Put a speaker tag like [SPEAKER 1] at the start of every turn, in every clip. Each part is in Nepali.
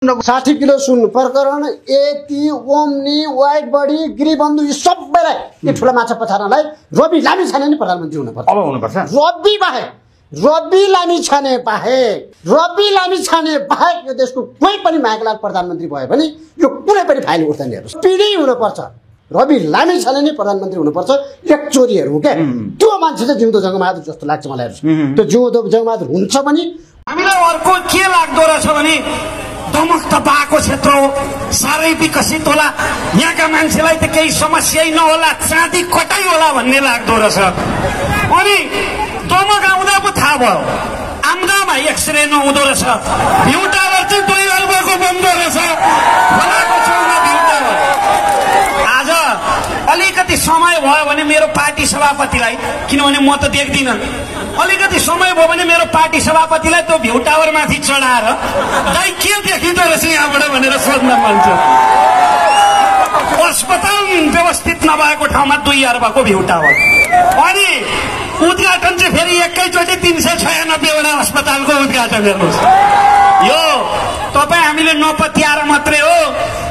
[SPEAKER 1] 60 किलो सुन प्रकरण एटी ओम्नी व्हाइट बडी गिरिबन्धु यी सबैलाई यो ठुला माछा पछार्नलाई रवि लामिछाने नै प्रधानमन्त्री हुनुपर्छ।
[SPEAKER 2] अब हुनुपर्छ।
[SPEAKER 1] रवि लामिछाने बाहेक यो देशको कुनै पनि महाकलाल प्रधानमन्त्री भयो भने यो कुनै पनि फाइल उठ्दैन। हेर्नुस् पिडी हुनुपर्छ, रवि लामिछाने नै प्रधानमन्त्री हुनुपर्छ। एक चोरीहरू के त्यो मान्छे चाहिँ जिउँदो जङ्गबहादुर जस्तो लाग्छ मलाई। हेर्नुस् त्यो जिउँदो जङ्गबहादुर हुन्छ पनि।
[SPEAKER 3] हामीलाई अर्को के लाग्दो रहेछ भने दमक तपाएको क्षेत्र हो, साह्रै विकसित होला, यहाँका मान्छेलाई त केही समस्यै नहोला, चाँदी कतै होला भन्ने लाग्दो रहेछ। अनि दमक आउँदा पो थाहा भयो आम्दामा एक्सरे नहुँदो रहेछ, भ्यू टावर चाहिँ 2 अल्बको बन्दो रहेछ। खोलाको छेउमा भ्यू टावर। आज अलिकति समय भयो भने मेरो पार्टी सभापतिलाई, किनभने म त देख्दिनँ, अलिकति समय भयो भने मेरो पार्टी सभापतिलाई त्यो भ्यू टावर माथि चढाएर दाइ के देखिँदो रहेछ यहाँबाट भनेर सोध्न मन छ। अस्पताल व्यवस्थित नभएको ठाउँमा 2 अर्बको भ्यू टावर। अनि उद्घाटन चाहिँ फेरि एकैचोटि 396 वटा अस्पतालको उद्घाटन। हेर्नुहोस् यो तपाईँ हामीले नपत्याएर मात्रै हो,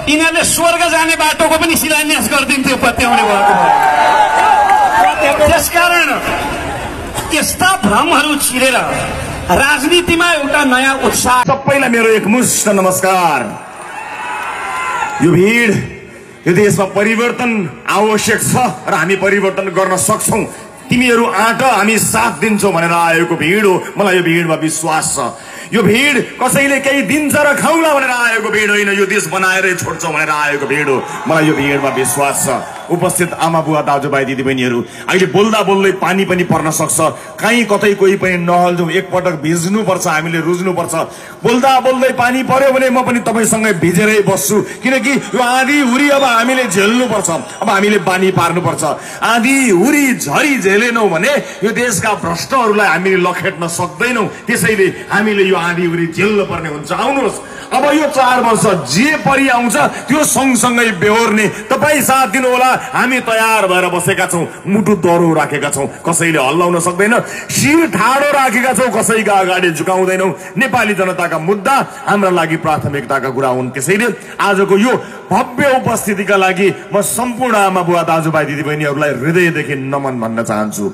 [SPEAKER 3] यिनीहरूले स्वर्ग जाने बाटोको पनि शिलान्यास गरिदिन्थ्यो पत्याउने भएको। त्यसकारण यस्ता भ्रमहरू छिरेर राजनीतिमा एउटा नयाँ उत्साह।
[SPEAKER 2] सबैलाई मेरो एकमुष्ट नमस्कार। यो भिड, यो देशमा परिवर्तन आवश्यक छ र हामी परिवर्तन गर्न सक्छौं। तिमीहरू आँट, हामी साथ दिन्छौं भनेर आएको भिड हो। मलाई यो भिडमा विश्वास छ। यो भिड कसैले केही दिन्छ र खाउला भनेर आएको भिड होइन, यो देश बनाएरै छोड्छौं भनेर आएको भिड हो। मलाई यो भिडमा विश्वास छ। उपस्थित आमा बुवा दाजुभाइ दिदीबहिनीहरू, अहिले बोल्दा बोल्दै पानी पनि पर्न सक्छ। कहीँ कतै कोही पनि नहल्छौँ, एकपटक भिज्नुपर्छ, हामीले रुज्नुपर्छ। बोल्दा बोल्दै पानी पर्यो भने म पनि तपाईँसँगै भिजेरै बस्छु, किनकि यो आँधी हुरी अब हामीले झेल्नुपर्छ। अब हामीले बानी पार्नुपर्छ। आँधी हुरी झरी झेलेनौँ भने यो देशका भ्रष्टहरूलाई हामीले लखेट्न सक्दैनौँ। त्यसैले हामीले यो आँधी हुरी झेल्नु पर्ने हुन्छ। आउनुहोस्, अब यो 4 वर्ष जे परि आउँछ त्यो सँगसँगै बेहोर्ने। तपाईँ साथ दिनु होला। हामी तयार भएर बसेका छौँ, मुटु दह्रो राखेका छौँ, कसैले हल्लाउन सक्दैन, शिर ठाडो राखेका छौँ, कसैका अगाडि झुकाउँदैनौँ। नेपाली जनताका मुद्दा हाम्रा लागि प्राथमिकताका कुरा हुन्। त्यसैले आजको यो भव्य उपस्थितिका लागि म सम्पूर्ण आमा बुवा दाजुभाइ दिदीबहिनीहरूलाई हृदयदेखि नमन भन्न चाहन्छु।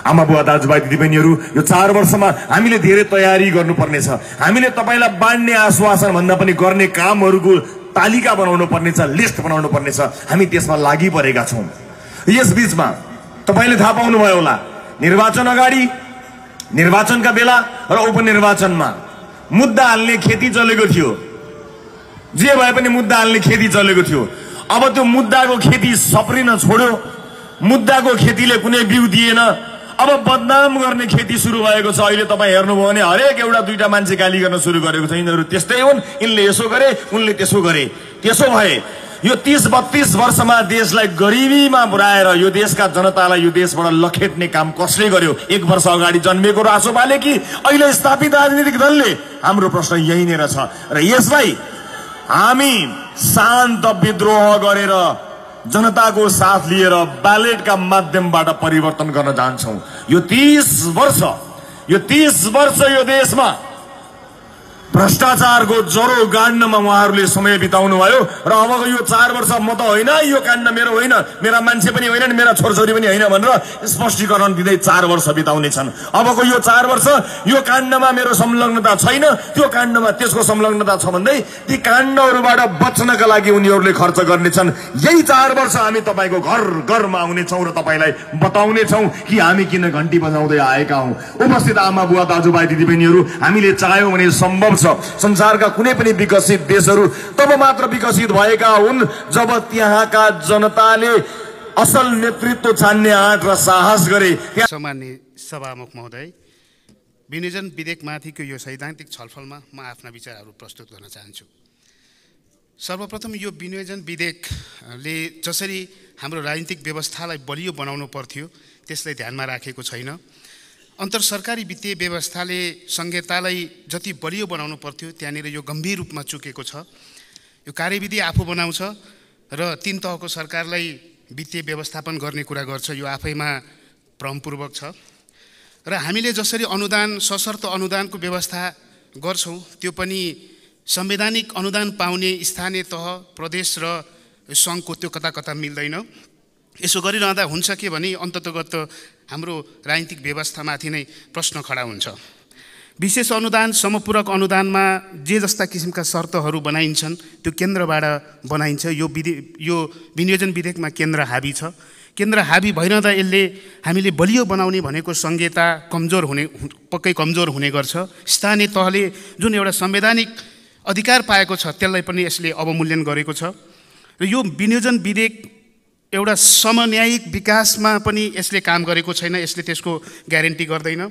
[SPEAKER 2] आमा बुवा दाजुभाइ दिदीबहिनीहरू, यो 4 वर्षमा हामीले धेरै तयारी गर्नुपर्नेछ। हामीले तपाईँलाई बाँड्ने आश्वासन भन्दा पनि गर्ने कामहरूको तालिका बनाउनु पर्नेछ, लिस्ट बनाउनु पर्नेछ। हामी त्यसमा लागि परेका छौँ। यस बीचमा तपाईँले थाहा पाउनुभयो होला, निर्वाचन अगाडि, निर्वाचनका बेला र उपनिर्वाचनमा मुद्दा हाल्ने खेती चलेको थियो। जे भए पनि मुद्दा हाल्ने खेती चलेको थियो। अब त्यो मुद्दाको खेती सप्रिन छोड्यो। मुद्दाको खेतीले कुनै बिउ दिएन। अब बदनाम गर्ने खेती सुरु भएको छ। अहिले तपाईँ हेर्नुभयो भने हरेक एउटा 2टा मान्छे गाली गर्न सुरु गरेको छ। यिनीहरू त्यस्तै हुन्, यिनले यसो गरे, उनले त्यसो गरे। त्यसो भए यो 30-32 वर्षमा देशलाई गरिबीमा पुर्याएर यो देशका जनतालाई यो देशबाट लखेट्ने काम कसले गर्यो? 1 वर्ष अगाडि जन्मेको रासोपाले कि अहिले स्थापित राजनीतिक दलले? हाम्रो प्रश्न यही नै रहेछ। र यसलाई हामी शान्त विद्रोह गरेर जनताको साथ लिएर ब्यालेटका माध्यमबाट परिवर्तन गर्न जान्छौं। यो 30 वर्ष यो देशमा भ्रष्टाचारको जरो गाड्नमा उहाँहरूले समय बिताउनु भयो। र अबको यो 4 वर्ष म त होइन, यो काण्ड मेरो होइन, मेरा मान्छे पनि होइनन्, मेरा छोरछोरी पनि होइन भनेर स्पष्टीकरण दिँदै 4 वर्ष बिताउने छन्। अबको यो 4 वर्ष यो काण्डमा मेरो संलग्नता छैन, त्यो काण्डमा त्यसको संलग्नता छ भन्दै ती काण्डहरूबाट बच्नका लागि उनीहरूले खर्च गर्नेछन्। यही 4 वर्ष हामी तपाईँको घर घरमा आउनेछौँ र तपाईँलाई बताउनेछौँ कि हामी किन घन्टी बजाउँदै आएका हौँ। उपस्थित आमा बुवा दाजुभाइ दिदीबहिनीहरू, हामीले चाह्यौँ भने सम्भव छ। संसारका कुनै पनि विकसित देशहरू तब मात्र विकसित भएका हुन् जब त्यहाँका जनताले असल नेतृत्व छान्ने आँट र साहस गरे।
[SPEAKER 4] सम्माननीय सभामुख महोदय, विनियोजन विधेयकमाथिको यो सैद्धान्तिक छलफलमा म आफ्ना विचारहरू प्रस्तुत गर्न चाहन्छु। सर्वप्रथम यो विनियोजन विधेयकले जसरी हाम्रो राजनीतिक व्यवस्थालाई बलियो बनाउनु पर्थ्यो त्यसलाई ध्यानमा राखेको छैन। अन्तरसरकारी वित्तीय व्यवस्थाले संहितालाई जति बलियो बनाउनु पर्थ्यो त्यहाँनिर यो गम्भीर रूपमा चुकेको छ। यो कार्यविधि आफू बनाउँछ र 3 तहको सरकारलाई वित्तीय व्यवस्थापन गर्ने कुरा गर्छ। यो आफैमा भ्रमपूर्वक छ। र हामीले जसरी अनुदान, सशर्त अनुदानको व्यवस्था गर्छौँ त्यो पनि संवैधानिक अनुदान पाउने स्थानीय तह, प्रदेश र सङ्घको त्यो कता कता मिल्दैन। यसो गरिरहँदा हुन्छ के भने अन्ततगत हाम्रो राजनीतिक व्यवस्थामाथि नै प्रश्न खडा हुन्छ। विशेष अनुदान, समपूरक अनुदानमा जे जस्ता किसिमका शर्तहरू बनाइन्छन् त्यो केन्द्रबाट बनाइन्छ। यो विनियोजन विधेयकमा केन्द्र हाबी छ। केन्द्र हाबी भइरहँदा यसले हामीले बलियो बनाउने भनेको संहिता पक्कै कमजोर हुने गर्छ। स्थानीय तहले जुन एउटा संवैधानिक अधिकार पाएको छ त्यसलाई पनि यसले अवमूल्यन गरेको छ। र यो विनियोजन विधेयक एउटा समन्यायिक विकासमा पनि यसले काम गरेको छैन, यसले त्यसको ग्यारेन्टी गर्दैन।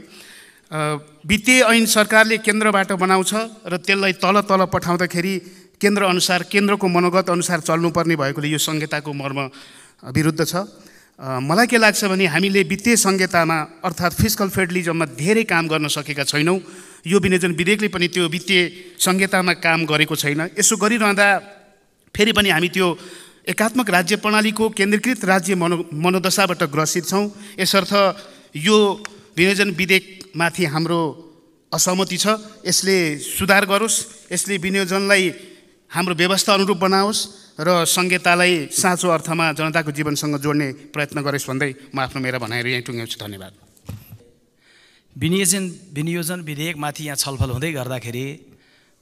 [SPEAKER 4] वित्तीय ऐन सरकारले केन्द्रबाट बनाउँछ र त्यसलाई तल पठाउँदाखेरि केन्द्र अनुसार, केन्द्रको मनोगत अनुसार चल्नुपर्ने भएकोले यो संहिताको मर्म विरुद्ध छ। मलाई के लाग्छ भने हामीले वित्तीय संहितामा अर्थात् फिस्कल फेडरलिजममा धेरै काम गर्न सकेका छैनौँ। यो विनियोजन विधेयकले पनि त्यो वित्तीय संहितामा काम गरेको छैन। यसो गरिरहँदा फेरि पनि हामी त्यो एकात्मक राज्य प्रणालीको केन्द्रीकृत राज्य मनोदशाबाट ग्रसित छौँ। यसर्थ यो विनियोजन विधेयकमाथि हाम्रो असहमति छ। यसले सुधार गरोस्, यसले विनियोजनलाई हाम्रो व्यवस्था अनुरूप बनाओस् र संहितालाई साँचो अर्थमा जनताको जीवनसँग जोड्ने प्रयत्न गरोस् भन्दै म आफ्नो मेरो भनाइहरू यहीँ टुङ्ग्याउँछु। धन्यवाद।
[SPEAKER 5] विनियोजन विधेयकमाथि यहाँ छलफल हुँदै गर्दाखेरि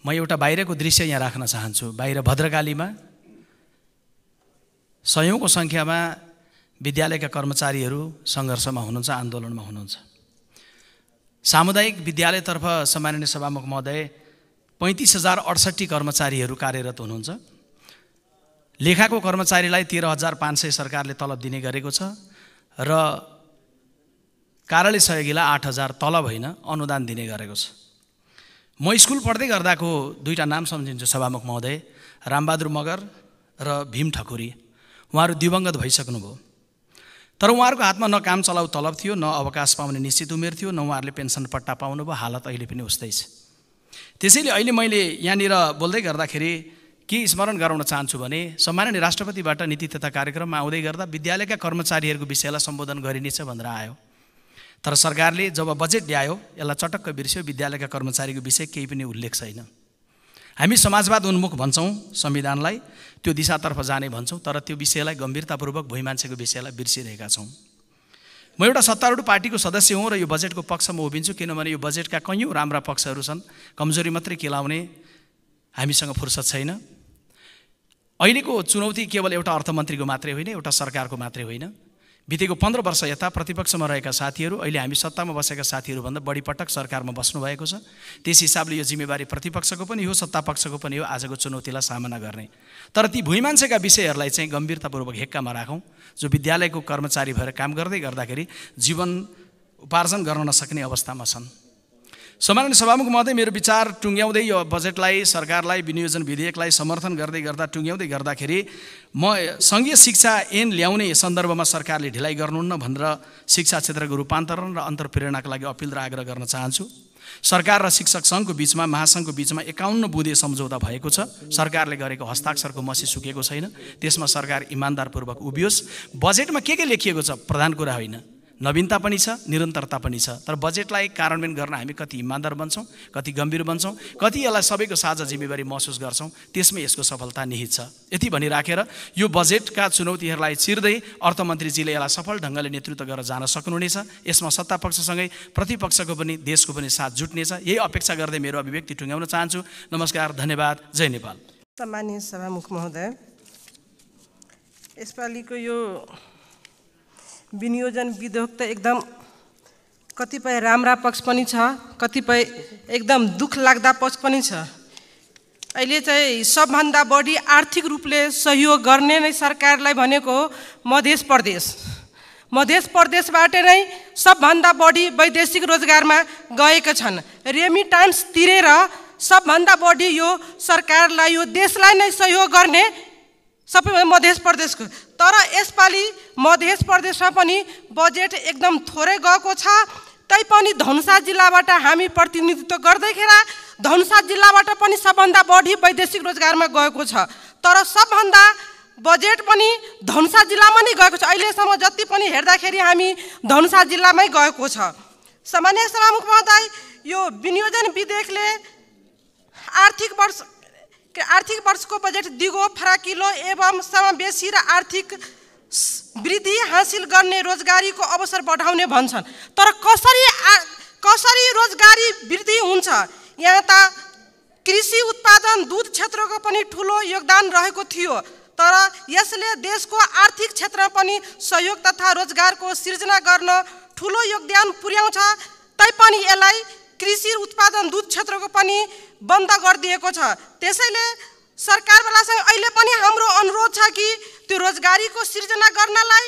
[SPEAKER 5] म एउटा बाहिरको दृश्य यहाँ राख्न चाहन्छु। बाहिर भद्रकालीमा सयौँको सङ्ख्यामा विद्यालयका कर्मचारीहरू सङ्घर्षमा हुनुहुन्छ, आन्दोलनमा हुनुहुन्छ। सामुदायिक विद्यालयतर्फ सम्माननीय सभामुख महोदय 35,068 कर्मचारीहरू कार्यरत हुनुहुन्छ। लेखाको कर्मचारीलाई 13,500 सरकारले तलब दिने गरेको छ र कार्यालय सहयोगीलाई 8,000 तलब होइन अनुदान दिने गरेको छ। म स्कुल पढ्दै गर्दाको दुईटा नाम सम्झिन्छु सभामुख महोदय, रामबहादुर मगर र भीम ठकुरी। उहाँहरू दिवंगत भइसक्नुभयो, तर उहाँहरूको हातमा न काम चलाउ तलब थियो, न अवकाश पाउने निश्चित उमेर थियो, न उहाँहरूले पेन्सन पट्टा पाउनुभयो। हालत अहिले पनि उस्तै छ। त्यसैले अहिले मैले यहाँनिर बोल्दै गर्दाखेरि के स्मरण गराउन चाहन्छु भने सम्माननीय राष्ट्रपतिबाट नीति तथा कार्यक्रममा आउँदै गर्दा विद्यालयका कर्मचारीहरूको विषयलाई सम्बोधन गरिनेछ भनेर आयो, तर सरकारले जब बजेट ल्यायो यसलाई चटक्क बिर्स्यो। विद्यालयका कर्मचारीको विषय केही पनि उल्लेख छैन। हामी समाजवाद उन्मुख भन्छौँ संविधानलाई, त्यो दिशातर्फ जाने भन्छौँ, तर त्यो विषयलाई गम्भीरतापूर्वक भुइँ मान्छेको विषयलाई बिर्सिरहेका छौँ। म एउटा सत्तारूढ पार्टीको सदस्य हुँ र यो बजेटको पक्षमा उभिन्छु, किनभने यो बजेटका कैयौँ राम्रा पक्षहरू छन्। कमजोरी मात्रै केलाउने हामीसँग फुर्सद छैन। अहिलेको चुनौती केवल एउटा अर्थमन्त्रीको मात्रै होइन, एउटा सरकारको मात्रै होइन। बितेको 15 वर्ष यता प्रतिपक्षमा रहेका साथीहरू अहिले हामी सत्तामा बसेका साथीहरूभन्दा बढी पटक सरकारमा बस्नुभएको छ। त्यस हिसाबले यो जिम्मेवारी प्रतिपक्षको पनि हो, सत्तापक्षको पनि हो आजको चुनौतीलाई सामना गर्ने। तर ती भुइँ मान्छेका विषयहरूलाई चाहिँ गम्भीरतापूर्वक हेक्कामा राखौँ, जो विद्यालयको कर्मचारी भएर काम गर्दै गर्दाखेरि जीवन उपार्जन गर्न नसक्ने अवस्थामा छन्। सम्माननीय सभामुख महोदय, मेरो विचार टुङ्ग्याउँदै यो बजेटलाई, सरकारलाई, विनियोजन विधेयकलाई समर्थन गर्दै टुङ्ग्याउँदै गर्दाखेरि म सङ्घीय शिक्षा ऐन ल्याउने सन्दर्भमा सरकारले ढिलाइ गर्नुहुन्न भनेर शिक्षा क्षेत्रको रूपान्तरण र अन्तर्प्रेरणाका लागि अपिल र आग्रह गर्न चाहन्छु। सरकार र शिक्षक सङ्घको बिचमा, महासङ्घको बिचमा 51 बुँदे सम्झौता भएको छ। सरकारले गरेको हस्ताक्षरको मसी सुकेको छैन। त्यसमा सरकार इमान्दारपूर्वक उभियोस्। बजेटमा के लेखिएको छ प्रधान कुरा होइन, नवीनता पनि छ, निरन्तरता पनि छ। तर बजेटलाई कार्यान्वयन गर्न हामी कति इमान्दार बन्छौँ, कति गम्भीर बन्छौँ, कति यसलाई सबैको साझा जिम्मेवारी महसुस गर्छौँ, त्यसमै यसको सफलता निहित छ। यति भनिराखेर यो बजेटका चुनौतीहरूलाई चिर्दै अर्थमन्त्रीजीले यसलाई सफल ढङ्गले नेतृत्व गरेर जान सक्नुहुनेछ। यसमा सत्तापक्षसँगै प्रतिपक्षको पनि, देशको पनि साथ जुट्नेछ। यही अपेक्षा गर्दै मेरो अभिव्यक्ति टुङ्ग्याउन चाहन्छु। नमस्कार, धन्यवाद, जय नेपाल।
[SPEAKER 6] सम्माननीय सभामुख महोदय, यसपालिको यो विनियोजन विधेयक त एकदम कतिपय राम्रा पक्ष पनि छ, कतिपय एकदम दुःख लाग्दा पक्ष पनि छ। अहिले चाहिँ सबभन्दा बढी आर्थिक रूपले सहयोग गर्ने नै सरकारलाई भनेको हो मध्य प्रदेशबाट नै सबभन्दा बढी वैदेशिक रोजगारमा गएका छन्। रेमिटान्स तिरेर सबभन्दा बढी यो सरकारलाई, यो देशलाई नै सहयोग गर्ने सबै मध्य प्रदेशको। तर यसपालि मध्य प्रदेशमा पनि बजेट एकदम थोरै गएको छ। तैपनि धनुषा जिल्लाबाट हामी प्रतिनिधित्व गर्दैखेर धनुषा जिल्लाबाट पनि सबभन्दा बढी वैदेशिक रोजगारमा गएको छ। तर सबभन्दा बजेट पनि धनुषा जिल्लामा नै गएको छ। अहिलेसम्म जति पनि हेर्दाखेरि हामी धनुषा जिल्लामै गएको छ। सामान्य सभामुख महोदय, यो विनियोजन विधेयकले आर्थिक वर्ष आर्थिक वर्षको बजेट दिगो फराकिलो एवं समावेशी र आर्थिक वृद्धि हासिल गर्ने रोजगारीको अवसर बढाउने भन्छन्। तर कसरी रोजगारी वृद्धि हुन्छ? यहाँ त कृषि उत्पादन दूध क्षेत्रको पनि ठुलो योगदान रहेको थियो, तर यसले देशको आर्थिक क्षेत्रमा पनि सहयोग तथा रोजगारको सिर्जना गर्न ठुलो योगदान पुर्याउँछ। तैपनि यसलाई कृषि उत्पादन दूध क्षेत्रको पनि बन्द गरिदिएको छ। त्यसैले सरकारवालासँग अहिले पनि हाम्रो अनुरोध छ कि त्यो रोजगारीको सिर्जना गर्नलाई,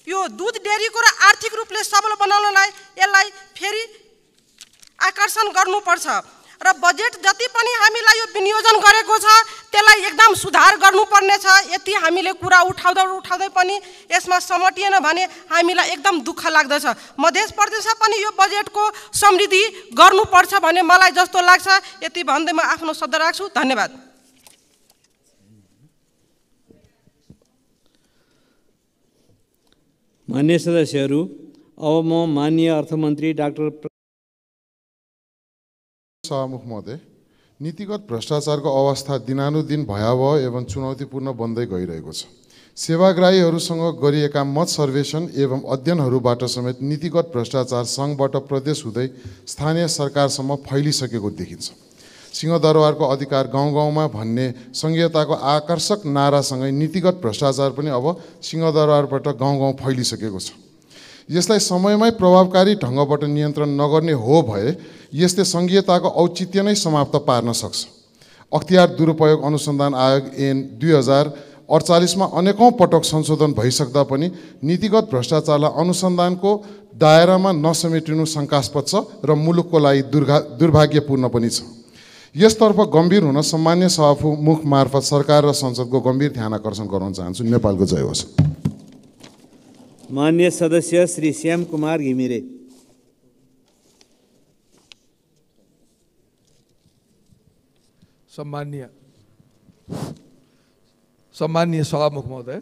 [SPEAKER 6] यो दूध डेरीको र आर्थिक रूपले सबल बनाउनलाई यसलाई फेरि आकर्षण गर्नुपर्छ र बजेट जति पनि हामीलाई यो विनियोजन गरेको छ त्यसलाई एकदम सुधार गर्नुपर्ने छ। यति हामीले कुरा उठाउँदै पनि यसमा समटिएन भने हामीलाई एकदम दुःख लाग्दछ। मध्य प्रदेशमा पनि यो बजेटको समृद्धि गर्नुपर्छ भन्ने मलाई जस्तो लाग्छ। यति भन्दै म आफ्नो शब्द राख्छु। धन्यवाद।
[SPEAKER 7] मान्य सदस्यहरू, अब म माननीय अर्थमन्त्री डाक्टर
[SPEAKER 8] सभामुख महोदय, नीतिगत भ्रष्टाचारको अवस्था दिनानुदिन भयावह एवं चुनौतीपूर्ण बन्दै गइरहेको छ। सेवाग्राहीहरूसँग गरिएका मत सर्वेक्षण एवं अध्ययनहरूबाट समेत नीतिगत भ्रष्टाचार सङ्घबाट प्रदेश हुँदै स्थानीय सरकारसम्म फैलिसकेको देखिन्छ। सिंहदरबारको अधिकार गाउँ गाउँमा भन्ने संघीयताको आकर्षक नारासँगै नीतिगत भ्रष्टाचार पनि अब सिंहदरबारबाट गाउँ गाउँ फैलिसकेको छ। यसलाई समयमै प्रभावकारी ढङ्गबाट नियन्त्रण नगर्ने हो भए यसले संघीयताको औचित्य नै समाप्त पार्न सक्छ। अख्तियार दुरुपयोग अनुसन्धान आयोग ऐन 2048 मा अनेकौं पटक संशोधन भइसक्दा पनि नीतिगत भ्रष्टाचारलाई अनुसन्धानको दायरामा नसमेटिनु शङ्कास्पद छ र मुलुकको लागि दुर्भाग्यपूर्ण पनि छ। यसतर्फ गम्भीर हुन सम्मान्य सभामुख मार्फत सरकार र संसदको गम्भीर ध्यान आकर्षण गराउन चाहन्छु। नेपालको जय होस्।
[SPEAKER 7] मान्य सदस्य श्री श्याम कुमार घिमिरे।
[SPEAKER 9] सम्माननीय सभामुख महोदय,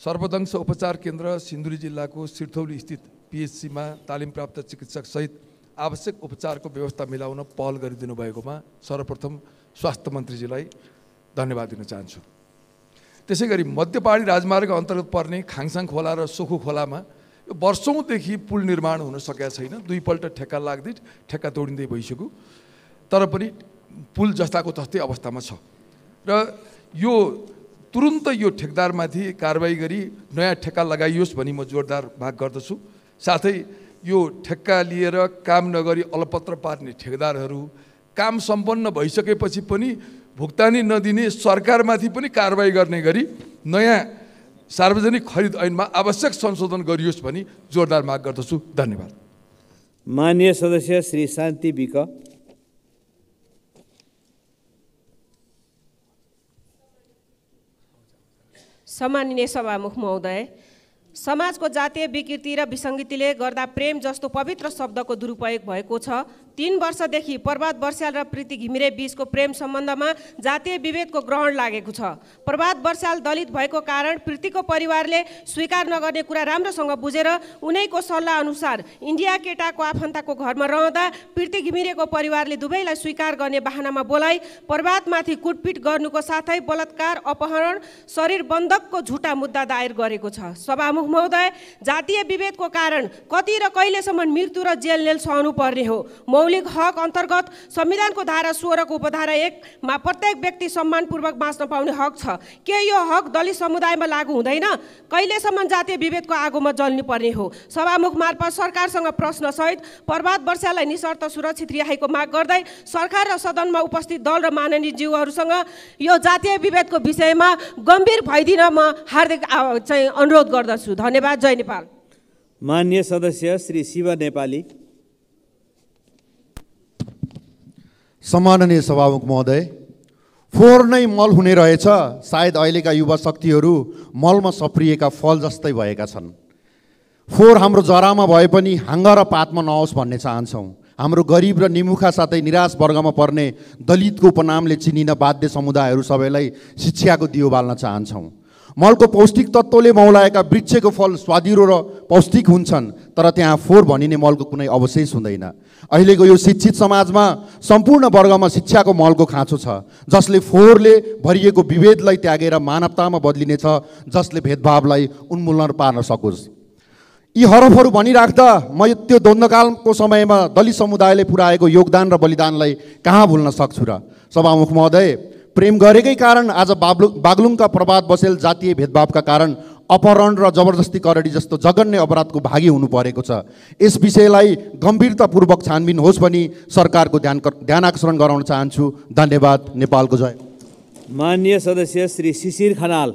[SPEAKER 9] सर्वदंश उपचार केन्द्र सिन्धुली जिल्लाको सिरथौली स्थित पिएचसीमा तालिम प्राप्त चिकित्सक सहित आवश्यक उपचारको व्यवस्था मिलाउन पहल गरिदिनु भएकोमा सर्वप्रथम स्वास्थ्य मन्त्रीजीलाई धन्यवाद दिन चाहन्छु। त्यसैगरी मध्य पहाडी राजमार्ग अन्तर्गत पर्ने खाङसाङ खोला र सोखु खोलामा यो वर्षौंदेखि पुल निर्माण हुन सकेका छैन। दुईपल्ट ठेक्का लाग्दै ठेक्का तोडिँदै भइसक्यो, तर पनि पुल जस्ताको तस्तै अवस्थामा छ र यो तुरुन्त यो ठेकदारमाथि कारबाही गरी नयाँ ठेक्का लगाइयोस् भनी म जोरदार माग गर्दछु। साथै यो ठेक्का लिएर काम नगरी अलपत्र पार्ने ठेकदारहरू काम सम्पन्न भइसकेपछि पनि भुक्तानी नदिने सरकारमाथि पनि कारबाही गर्ने गरी नयाँ सार्वजनिक खरिद ऐनमा आवश्यक संशोधन गरियोस् भनी जोरदार माग गर्दछु। धन्यवाद।
[SPEAKER 7] माननीय सदस्य श्री शान्ति विक।
[SPEAKER 10] सम्माननीय सभामुख महोदय, समाजको जातीय विकृति र विसङ्गतिले गर्दा प्रेम जस्तो पवित्र शब्दको दुरुपयोग भएको छ। 3 वर्षदेखि प्रभात बर्स्याल र प्रीति घिमिरे बीचको प्रेम सम्बन्धमा जातीय विभेदको ग्रहण लागेको छ। प्रभात बर्स्याल दलित भएको कारण प्रीतिको परिवारले स्वीकार नगर्ने कुरा राम्रोसँग बुझेर उनैको सल्लाह अनुसार इन्डिया केटाको आफन्तको घरमा रहँदा प्रीति घिमिरेको परिवारले दुवैलाई स्वीकार गर्ने बहानामा बोलाइ प्रभातमाथि कुटपिट गर्नुको साथै बलात्कार, अपहरण, शरीर बन्धकको झुटा मुद्दा दायर गरेको छ। सभामुख महोदय, जातीय विभेदको कारण कति र कहिलेसम्म मृत्यु र जेल सहनु पर्ने हो? मौलिक हक अन्तर्गत संविधानको धारा 16 को उपधारा 1 मा प्रत्येक व्यक्ति सम्मानपूर्वक बाँच्न पाउने हक छ। के यो हक दलित समुदायमा लागू हुँदैन? कहिलेसम्म जातीय विभेदको आगोमा जल्नु पर्ने हो? सभामुख मार्फत सरकारसँग प्रश्न सहित प्रभात बर्स्याललाई निशर्त सुरक्षित रिहाईको माग गर्दै सरकार र सदनमा उपस्थित दल र माननीय ज्यूहरूसँग यो जातीय विभेदको विषयमा गम्भीर भइदिन म हार्दिक अनुरोध गर्दछु। धन्यवाद। जय नेपाल।
[SPEAKER 7] माननीय सदस्य श्री शिव नेपाली।
[SPEAKER 11] सम्माननीय सभामुख महोदय, फोहोर नै मल हुने रहेछ। सायद अहिलेका युवा शक्तिहरू मलमा सप्रिएका फल जस्तै भएका छन्। फोहोर हाम्रो जरामा भए पनि हाँगा र पातमा नहोस् भन्ने चाहन्छौँ। हाम्रो गरिब र निमुखा साथै निराश वर्गमा पर्ने दलितको उपनामले चिनिन बाध्य समुदायहरू सबैलाई शिक्षाको दियो बाल्न चाहन्छौँ। मलको पौष्टिक तत्त्वले मौलाएका वृक्षको फल स्वादिलो र पौष्टिक हुन्छन्। तर त्यहाँ फोहोर भनिने मलको कुनै अवशेष हुँदैन। अहिलेको यो शिक्षित समाजमा सम्पूर्ण वर्गमा शिक्षाको मलको खाँचो छ, जसले फोहोरले भरिएको विभेदलाई त्यागेर मानवतामा बदलिनेछ, जसले भेदभावलाई उन्मूलन पार्न सकोस्। यी हरफहरू भनिराख्दा म त्यो द्वन्द्वकालको समयमा दलित समुदायले पुर्याएको योगदान र बलिदानलाई कहाँ भुल्न सक्छु र। सभामुख महोदय, प्रेम गरेकै कारण आज बागलुङका प्रभात बसेल जातीय भेदभावका कारण अपहरण र जबरजस्ती करडी जस्तो जघन्य अपराधको भागी हुनु परेको छ। यस विषयलाई गम्भीरतापूर्वक छानबिन होस् भनी सरकारको ध्यानाकर्षण गराउन चाहन्छु। धन्यवाद। नेपालको जय।
[SPEAKER 7] माननीय सदस्य श्री शिशिर खनाल।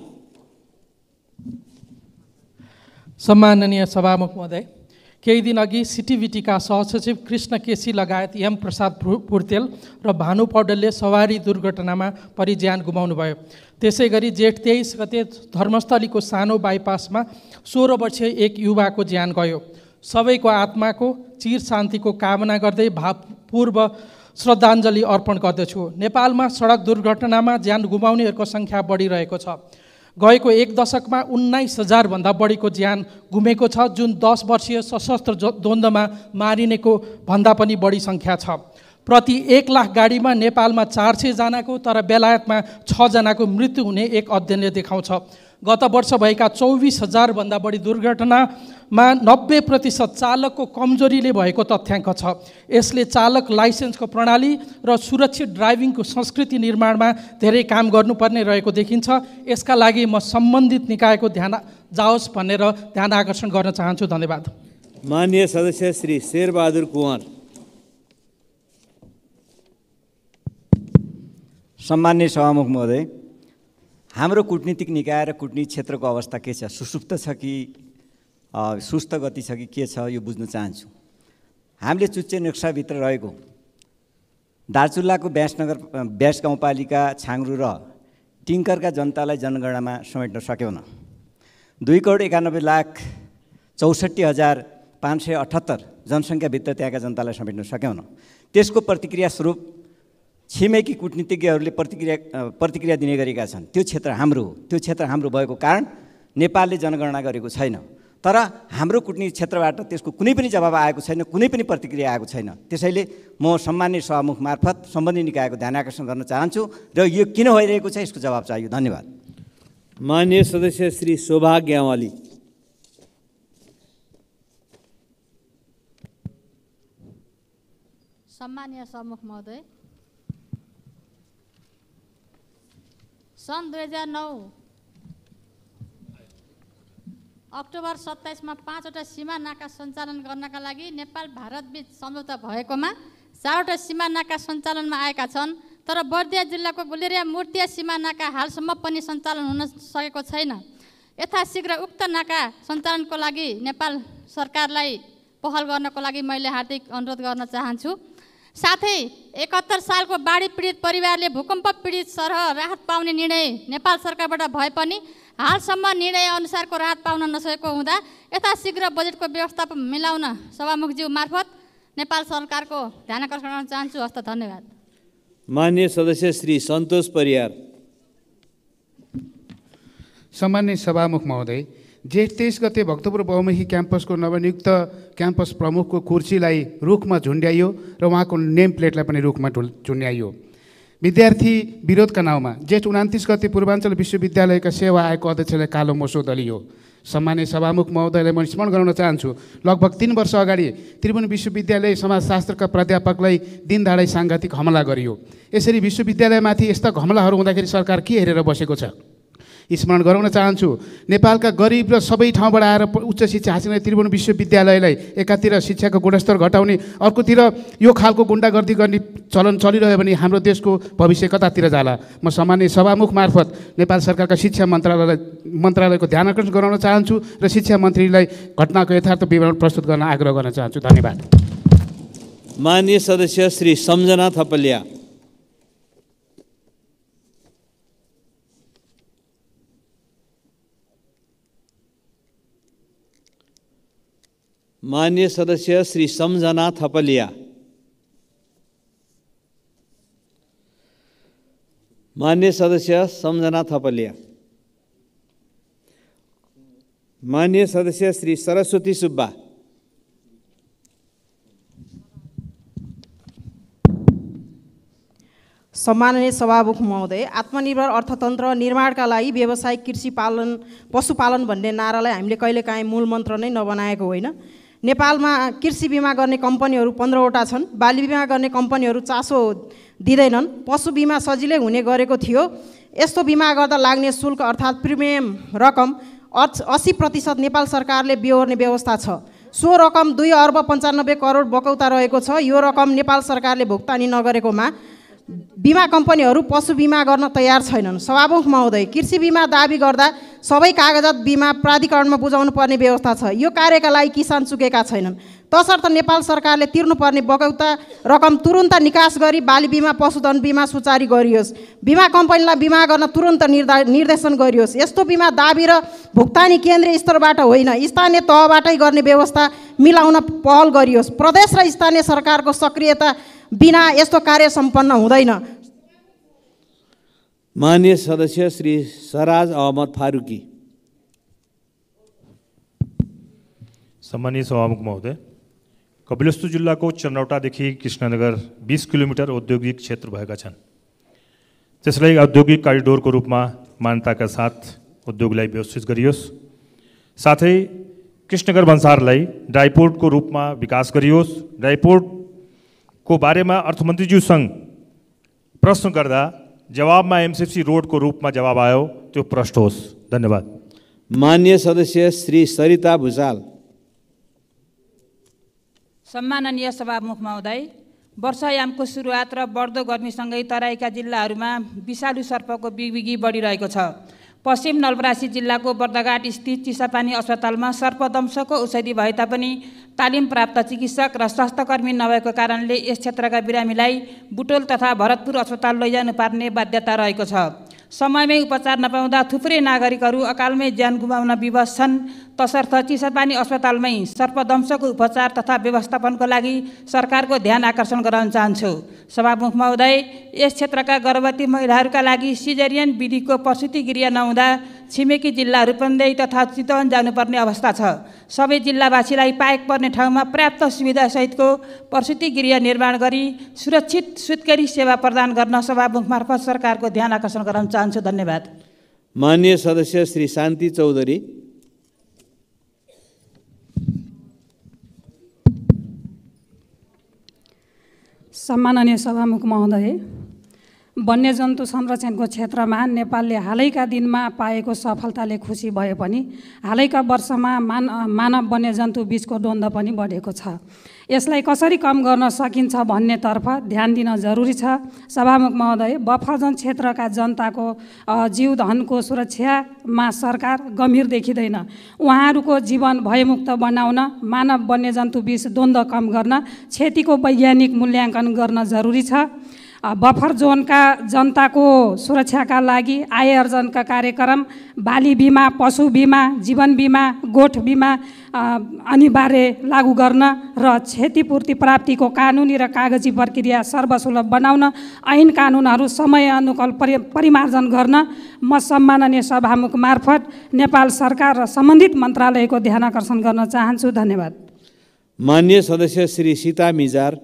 [SPEAKER 12] सम्माननीय सभामुख महोदय, केही दिन अघि सिटिभिटीका सहसचिव कृष्ण केसी लगायत एम प्रसाद पुर्तेल र भानु पौडेलले सवारी दुर्घटनामा परि ज्यान गुमाउनुभयो। त्यसै गरी जेठ 23 गते धर्मस्थलीको सानो बाइपासमा 16 वर्षीय एक युवाको ज्यान गयो। सबैको आत्माको चिर शान्तिको कामना गर्दै भावपूर्व श्रद्धाञ्जली अर्पण गर्दछु। नेपालमा सडक दुर्घटनामा ज्यान गुमाउनेहरूको सङ्ख्या बढिरहेको छ। गएको एक दशकमा 19,000 भन्दा बढीको ज्यान गुमेको छ, जुन 10 वर्षीय सशस्त्र द्वन्द्वमा मारिनेको भन्दा पनि बढी सङ्ख्या छ। प्रति 1 लाख गाडीमा नेपालमा 400 जनाको तर बेलायतमा 6 जनाको मृत्यु हुने एक अध्ययनले देखाउँछ। गत वर्ष भएका 24,000 भन्दा बढी दुर्घटनामा 90% चालकको कमजोरीले भएको तथ्याङ्क छ। यसले चालक लाइसेन्सको प्रणाली र सुरक्षित ड्राइभिङको संस्कृति निर्माणमा धेरै काम गर्नुपर्ने रहेको देखिन्छ। यसका लागि म सम्बन्धित निकायको ध्यान जाओस् भनेर ध्यान आकर्षण गर्न चाहन्छु। धन्यवाद।
[SPEAKER 7] माननीय सदस्य श्री शेरबहादुर कुँवर।
[SPEAKER 13] सम्माननीय सभामुख महोदय, हाम्रो कूटनीतिक निकाय र कूटनीति क्षेत्रको अवस्था के छ? सुसुप्त छ कि सुस्त गति छ कि के छ, यो बुझ्न चाहन्छु। हामीले चुच्चे नक्साभित्र रहेको दार्चुलाको ब्यास गाउँपालिका, छाङ्ग्रु र टिङ्करका जनतालाई जनगणनामा समेट्न सक्यौन। 2,61,64,578 जनसङ्ख्याभित्र त्यहाँका जनतालाई समेट्न सक्यौन। त्यसको प्रतिक्रिया स्वरूप छिमेकी कूटनीतिज्ञहरूले प्रतिक्रिया दिने गरेका छन्। त्यो क्षेत्र हाम्रो हो। त्यो क्षेत्र हाम्रो भएको कारण नेपालले जनगणना गरेको छैन। तर हाम्रो कूटनीति क्षेत्रबाट त्यसको कुनै पनि जवाब आएको छैन, कुनै पनि प्रतिक्रिया आएको छैन। त्यसैले म सम्माननीय सभामुख मार्फत सम्बन्धित निकायको ध्यान आकर्षण गर्न चाहन्छु र यो किन भइरहेको छ यसको जवाब चाहियो। धन्यवाद।
[SPEAKER 7] माननीय सदस्य श्री शोभा ग्यावाली।
[SPEAKER 14] सम्माननीय सभामुख महोदय, सन् 2009 अक्टोबर 27 मा 5वटा सीमा नाका सञ्चालन गर्नका लागि नेपाल भारतबीच सम्झौता भएकोमा 4वटा सीमा नाका सञ्चालनमा आएका छन्। तर बर्दिया जिल्लाको गुलेरिया मूर्तिया सीमा नाका हालसम्म पनि सञ्चालन हुन सकेको छैन। यथाशीघ्र उक्त नाका सञ्चालनको लागि नेपाल सरकारलाई पहल गर्नको लागि मैले हार्दिक अनुरोध गर्न चाहन्छु। साथै 71 सालको बाढी पीडित परिवारले भूकम्प पीडित सरह राहत पाउने निर्णय नेपाल सरकारबाट भए पनि हालसम्म निर्णय अनुसारको राहत पाउन नसकेको हुँदा यथाशीघ्र बजेटको व्यवस्थापन मिलाउन सभामुखज्यू मार्फत नेपाल सरकारको ध्यान आकर्षण गर्न चाहन्छु। हस्त। धन्यवाद।
[SPEAKER 7] माननीय सदस्य श्री सन्तोष परियार।
[SPEAKER 4] सम्माननीय सभामुख महोदय, जेठ 23 गते भक्तपुर बहुमुखी क्याम्पसको नवनियुक्त क्याम्पस प्रमुखको कुर्सीलाई रुखमा झुन्ड्याइयो र उहाँको नेम प्लेटलाई पनि रुखमा झुन्ड्याइयो। विद्यार्थी विरोधका नाउँमा जेठ 29 गते पूर्वाञ्चल विश्वविद्यालयका सेवा आयोगको अध्यक्षलाई कालो मोसो दलियो। सम्माननीय सभामुख महोदयलाई म स्मरण गराउन चाहन्छु, लगभग 3 वर्ष अगाडि त्रिभुवन विश्वविद्यालय समाजशास्त्रका प्राध्यापकलाई दिनदाडै साङ्घातिक हमला गरियो। यसरी विश्वविद्यालयमाथि यस्ता हमलाहरू हुँदाखेरि सरकार के हेरेर बसेको छ? स्मरण गराउन चाहन्छु, नेपालका गरिब र सबै ठाउँबाट आएर उच्च शिक्षा हासिल गर्ने त्रिभुवन विश्वविद्यालयलाई एकातिर शिक्षाको गुणस्तर घटाउने, अर्कोतिर यो खालको गुण्डागर्दी गर्ने चलन चलिरह्यो भने हाम्रो देशको भविष्य कतातिर जाला? म सामान्य सभामुख मार्फत नेपाल सरकारका शिक्षा मन्त्रालयको ध्यान आकर्षण गराउन चाहन्छु र शिक्षा मन्त्रीलाई घटनाको यथार्थ विवरण प्रस्तुत गर्न आग्रह गर्न चाहन्छु। धन्यवाद।
[SPEAKER 7] माननीय सदस्य श्री सम्झना थपलिया। माननीय सदस्य श्री सम्झना थपलिया। माननीय सदस्य सम्झना थपलिया। माननीय सदस्य श्री सरस्वती सुब्बा।
[SPEAKER 15] सम्माननीय सभामुख महोदय, आत्मनिर्भर अर्थतन्त्र निर्माणका लागि व्यावसायिक कृषि पालन पशुपालन भन्ने नारालाई हामीले कहिलेकाहीँ मूल मन्त्र नै नबनाएको होइन। नेपालमा कृषि बिमा गर्ने कम्पनीहरू 15वटा छन्। बाली बिमा गर्ने कम्पनीहरू चासो दिँदैनन्। पशु बिमा सजिलै हुने गरेको थियो। यस्तो बिमा गर्दा लाग्ने शुल्क अर्थात् प्रिमियम रकम 80% नेपाल सरकारले बेहोर्ने व्यवस्था छ। सो रकम 2 अर्ब 95 करोड बकौता रहेको छ। यो रकम नेपाल सरकारले भुक्तानी नगरेकोमा बिमा कम्पनीहरू पशु बिमा गर्न तयार छैनन्। सभामुख महोदय, कृषि बिमा दाबी गर्दा सबै कागजात बिमा प्राधिकरणमा बुझाउनु पर्ने व्यवस्था छ। यो कार्यका लागि किसान चुकेका छैनन्। तसर्थ नेपाल सरकारले तिर्नुपर्ने बकौता रकम तुरुन्त निकास गरी बाली बिमा पशुधन बिमा सुचारू गरियोस्। बिमा कम्पनीलाई बिमा गर्न तुरुन्त निर्देशन गरियोस्। यस्तो बिमा दाबी र भुक्तानी केन्द्रीय स्तरबाट होइन, स्थानीय तहबाटै गर्ने व्यवस्था मिलाउन पहल गरियोस्। प्रदेश र स्थानीय सरकारको सक्रियता बिना यस्तो कार्य सम्पन्न हुँदैन।
[SPEAKER 7] माननीय सदस्य श्री सराज अहमद फारूकी।
[SPEAKER 16] सम्मानीय सभामुख महोदय, कपिलवस्तु जिल्लाको चनौटादेखि कृष्णनगर 20 किलोमिटर औद्योगिक क्षेत्र भएका छन्। त्यसलाई औद्योगिक करिडोरको रूपमा मान्यताका साथ उद्योगलाई व्यवस्थित गरियोस्। साथै कृष्णनगर भन्सारलाई ड्राइपोर्टको रूपमा विकास गरियोस्। ड्राइपोर्टको बारेमा अर्थमन्त्रीज्यूसँग प्रश्न गर्दा जवाबमा एमसीएफसी रोडको रूपमा जवाब आयो, त्यो प्रष्ट होस्। धन्यवाद।
[SPEAKER 7] माननीय सदस्य श्री सरिता भुसाल।
[SPEAKER 17] सम्माननीय सभामुख महोदय, वर्षायामको सुरुवात र बढ्दो गर्मीसँगै तराईका जिल्लाहरूमा विषालु सर्पको बिगबिगी बढिरहेको छ। पश्चिम नवलपरासी जिल्लाको बर्दघाट स्थित चिसापानी अस्पतालमा सर्पदंशको औषधि भए तापनि तालिम प्राप्त चिकित्सक र स्वास्थ्यकर्मी नभएको कारणले यस क्षेत्रका बिरामीलाई बुटोल तथा भरतपुर अस्पताल लैजानु पर्ने बाध्यता रहेको छ। समयमै उपचार नपाउँदा थुप्रै नागरिकहरू अकालमै ज्यान गुमाउन विवश छन्। तसर्थ चिसापानी अस्पतालमै सर्पदंशको उपचार तथा व्यवस्थापनको लागि सरकारको ध्यान आकर्षण गराउन चाहन्छु। सभामुख महोदय, यस क्षेत्रका गर्भवती महिलाहरूका लागि सिजेरियन विधिको प्रसुति गृह नहुँदा छिमेकी जिल्लाहरू पन्दै तथा चितवन जानुपर्ने अवस्था छ। सबै जिल्लावासीलाई पाएक पर्ने ठाउँमा पर्याप्त सुविधासहितको प्रसुति गृह निर्माण गरी सुरक्षित सुत्केरी सेवा प्रदान गर्न सभामुख मार्फत सरकारको ध्यान आकर्षण गराउन चाहन्छु। धन्यवाद।
[SPEAKER 7] माननीय सदस्य श्री शान्ति चौधरी।
[SPEAKER 18] सम्माननीय सभामुख महोदय, वन्यजन्तु संरक्षणको क्षेत्रमा नेपालले हालैका दिनमा पाएको सफलताले खुसी भए पनि हालैका वर्षमा मानव वन्यजन्तु बीचको द्वन्द्व पनि बढेको छ। यसलाई कसरी कम गर्न सकिन्छ भन्नेतर्फ ध्यान दिन जरुरी छ। सभामुख महोदय, बफर जोन क्षेत्रका जनताको जीवधनको सुरक्षामा सरकार गम्भीर देखिँदैन। उहाँहरूको जीवन भयमुक्त बनाउन, मानव वन्यजन्तु बीच द्वन्द्व कम गर्न क्षतिको वैज्ञानिक मूल्याङ्कन गर्न जरुरी छ। बफर जोनका जनताको सुरक्षाका लागि आय अर्जनका कार्यक्रम, बाली बिमा, पशु बिमा, जीवन बिमा, गोठ बिमा अनिवार्य लागू गर्न र क्षतिपूर्ति प्राप्तिको कानुनी र कागजी प्रक्रिया सर्वसुलभ बनाउन ऐन कानुनहरू समयानुकूल परिमार्जन गर्न म सम्माननीय सभामुख मार्फत नेपाल सरकार र सम्बन्धित मन्त्रालयको ध्यान आकर्षण गर्न चाहन्छु। धन्यवाद।
[SPEAKER 7] माननीय सदस्य श्री सीता मिजार।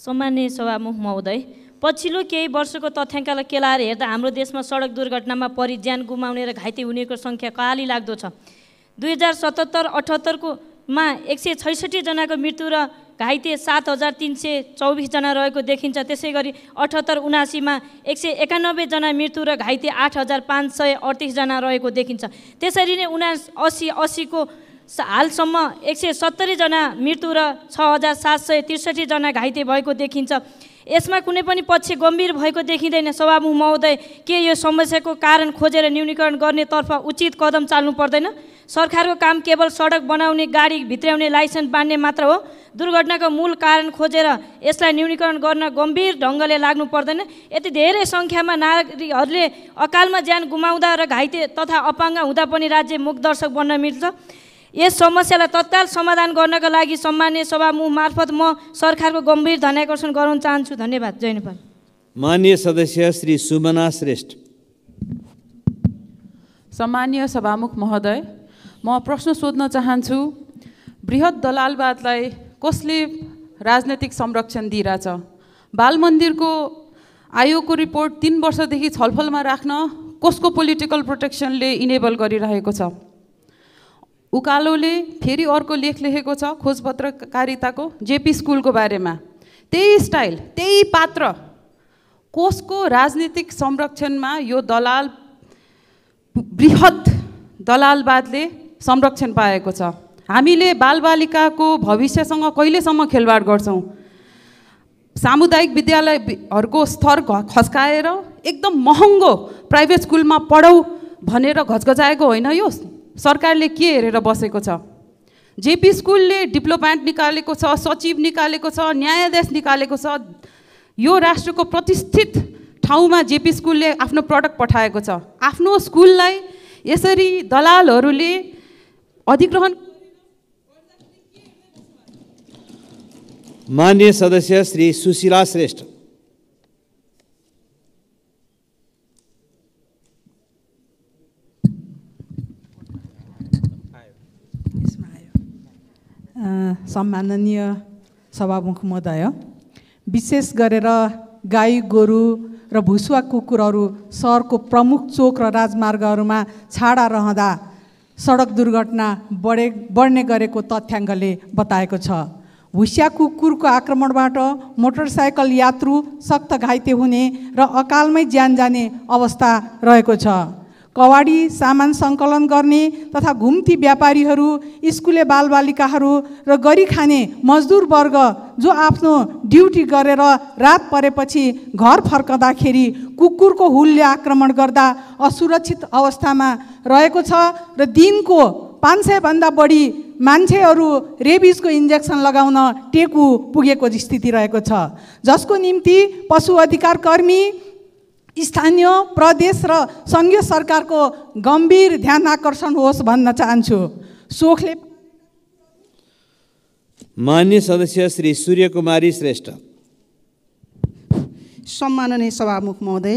[SPEAKER 19] सम्माननीय सभामुख महोदय, पछिल्लो केही वर्षको तथ्याङ्कलाई केलाएर हेर्दा हाम्रो देशमा सडक दुर्घटनामा परि ज्यान गुमाउने र घाइते हुनेको सङ्ख्या कहाली लाग्दो छ। 2077-78मा 166 जनाको मृत्यु र घाइते 7324 जना रहेको देखिन्छ। त्यसै गरी 78-79मा 191 जना मृत्यु र घाइते 8538 जना रहेको देखिन्छ। त्यसरी नै 79-80को हालसम्म 170 जना मृत्यु र 6763 जना घाइते भएको देखिन्छ। यसमा कुनै पनि पक्ष गम्भीर भएको देखिँदैन। सभामुख महोदय, के यो समस्याको कारण खोजेर न्यूनीकरण गर्नेतर्फ उचित कदम चाल्नु पर्दैन? सरकारको काम केवल सडक बनाउने, गाडी भित्र्याउने, लाइसेन्स बाँड्ने मात्र हो। दुर्घटनाको मूल कारण खोजेर यसलाई न्यूनीकरण गर्न गम्भीर ढङ्गले लाग्नु पर्दैन? यति धेरै सङ्ख्यामा नागरिकहरूले अकालमा ज्यान गुमाउँदा र घाइते तथा अपाङ्ग हुँदा पनि राज्य मुखदर्शक बन्न मिल्छ। यस समस्यालाई तत्काल समाधान गर्नका लागि सम्माननीय सभामुख मार्फत म सरकारको गम्भीर ध्यानाकर्षण गराउन चाहन्छु। धन्यवाद। जय नेपाल।
[SPEAKER 7] माननीय सदस्य श्री सुमना श्रेष्ठ।
[SPEAKER 20] सम्माननीय सभामुख महोदय, म प्रश्न सोध्न चाहन्छु। बृहत दलालवादलाई कसले राजनैतिक संरक्षण दिइरहेछ। बाल मन्दिरको आयोगको रिपोर्ट 3 वर्षदेखि छलफलमा राख्न कसको पोलिटिकल प्रोटेक्सनले इनेबल गरिरहेको छ? उकालोले फेरि अर्को लेख लेखेको छ खोज पत्रकारिताको जेपी स्कुलको बारेमा। त्यही स्टाइल, त्यही पात्र, कसको राजनीतिक संरक्षणमा यो दलाल बृहत दलालवादले संरक्षण पाएको छ? हामीले बालबालिकाको भविष्यसँग कहिलेसम्म खेलवाड गर्छौँ? सामुदायिक विद्यालयहरूको स्तर खस्काएर एकदम महँगो प्राइभेट स्कुलमा पढाऊ भनेर घचघचाएको होइन यो? सरकारले के हेरेर बसेको छ? जेपी स्कुलले डिप्लोमेट निकालेको छ, सचिव निकालेको छ, न्यायाधीश निकालेको छ। यो राष्ट्रको प्रतिष्ठित ठाउँमा जेपी स्कुलले आफ्नो प्रडक्ट पठाएको छ। आफ्नो स्कुललाई यसरी दलालहरूले अधिग्रहण।
[SPEAKER 7] माननीय सदस्य श्री सुशीला श्रेष्ठ।
[SPEAKER 21] सम्माननीय सभामुख महोदय, विशेष गरेर गाई गोरु र भुसुवा कुकुरहरू सहरको प्रमुख चोक र राजमार्गहरूमा छाडा रहँदा सडक दुर्घटना बढ्ने गरेको तथ्याङ्कले बताएको छ। भुसिया कुकुरको आक्रमणबाट मोटरसाइकल यात्रु सख्त घाइते हुने र अकालमै ज्यान जाने अवस्था रहेको छ। कवाडी सामान सङ्कलन गर्ने तथा घुम्ती व्यापारीहरू, स्कुले बालबालिकाहरू र गरी खाने मजदुर वर्ग जो आफ्नो ड्युटी गरेर रात परेपछि घर फर्कँदाखेरि कुकुरको हुलले आक्रमण गर्दा असुरक्षित अवस्थामा रहेको छ र दिनको 500 भन्दा बढी मान्छेहरू रेबिजको इन्जेक्सन लगाउन टेकु पुगेको स्थिति रहेको छ, जसको निम्ति पशु अधिकार कर्मी, स्थानीय, प्रदेश र सङ्घीय सरकारको गम्भीर ध्यान आकर्षण होस् भन्न चाहन्छु। सोखले
[SPEAKER 7] माननीय सदस्य श्री सूर्यकुमारी श्रेष्ठ।
[SPEAKER 22] सम्माननीय सभामुख महोदय,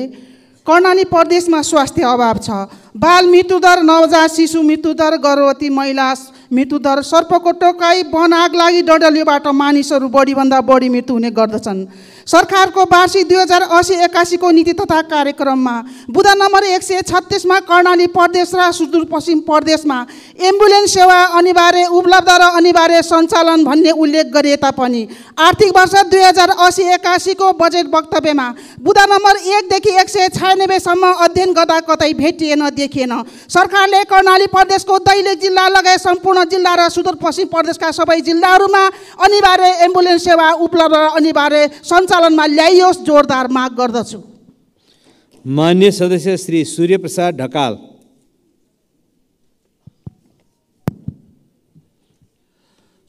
[SPEAKER 22] कर्णाली प्रदेशमा स्वास्थ्य अभाव छ। बाल मृत्युदर, नवजात शिशु मृत्युदर, गर्भवती महिला मृत्युदर, सर्पको टोकाइ, वन आग लागि डडलियोबाट मानिसहरू बढीभन्दा बढी मृत्यु हुने गर्दछन्। सरकारको वार्षिक 2080-81 को नीति तथा कार्यक्रममा बुँदा नम्बर 136 मा कर्णाली प्रदेश र सुदूरपश्चिम प्रदेशमा एम्बुलेन्स सेवा अनिवार्य, उपलब्ध र अनिवार्य सञ्चालन भन्ने उल्लेख गरिए तापनि आर्थिक वर्ष 2080-81 को बजेट वक्तव्यमा बुँदा नम्बर 1 देखि 196 सम्म अध्ययन गर्दा कतै भेटिएन, देखिएन। सरकारले कर्णाली प्रदेशको दैलेख जिल्ला लगायत सम्पूर्ण जिल्ला र सुदूरपश्चिम प्रदेशका सबै जिल्लाहरूमा अनिवार्य एम्बुलेन्स सेवा उपलब्ध र अनिवार्य सञ्चालनमा ल्याइयोस्, जोरदार माग गर्दछु।
[SPEAKER 7] माननीय सदस्य श्री सूर्यप्रसाद ढकाल।